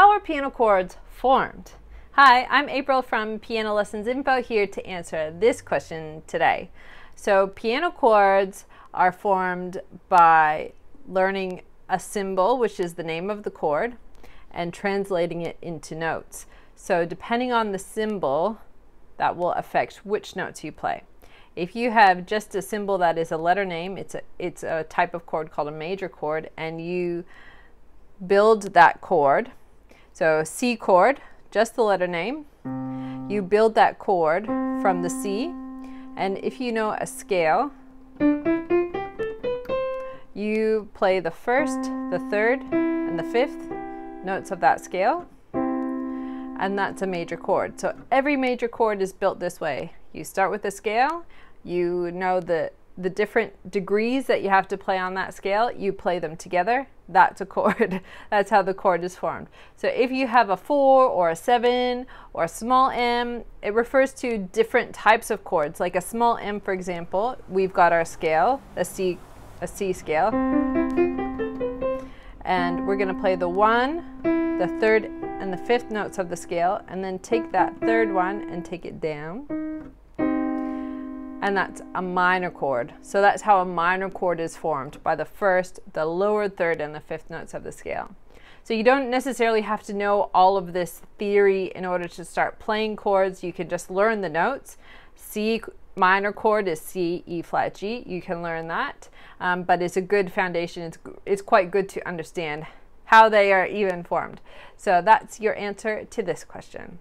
How are piano chords formed? Hi, I'm April from Piano Lessons Info here to answer this question today. So piano chords are formed by learning a symbol, which is the name of the chord, and translating it into notes. So depending on the symbol, that will affect which notes you play. If you have just a symbol that is a letter name, it's a type of chord called a major chord, and you build that chord. So C chord, just the letter name, you build that chord from the C, and if you know a scale, you play the first, the third, and the fifth notes of that scale, and that's a major chord. So every major chord is built this way. You start with a scale, you know the different degrees that you have to play on that scale, you play them together, that's a chord. That's how the chord is formed. So if you have a 4 or a 7 or a small m, it refers to different types of chords. Like a small m, for example, we've got our scale, a C scale, and we're going to play the 1, the third, and the fifth notes of the scale, and then take that third one and take it down. And that's a minor chord. So that's how a minor chord is formed, by the first, the lower third, and the fifth notes of the scale. So you don't necessarily have to know all of this theory in order to start playing chords. You can just learn the notes. C minor chord is C, E flat, G. You can learn that, but it's a good foundation. It's quite good to understand how they are even formed. So that's your answer to this question.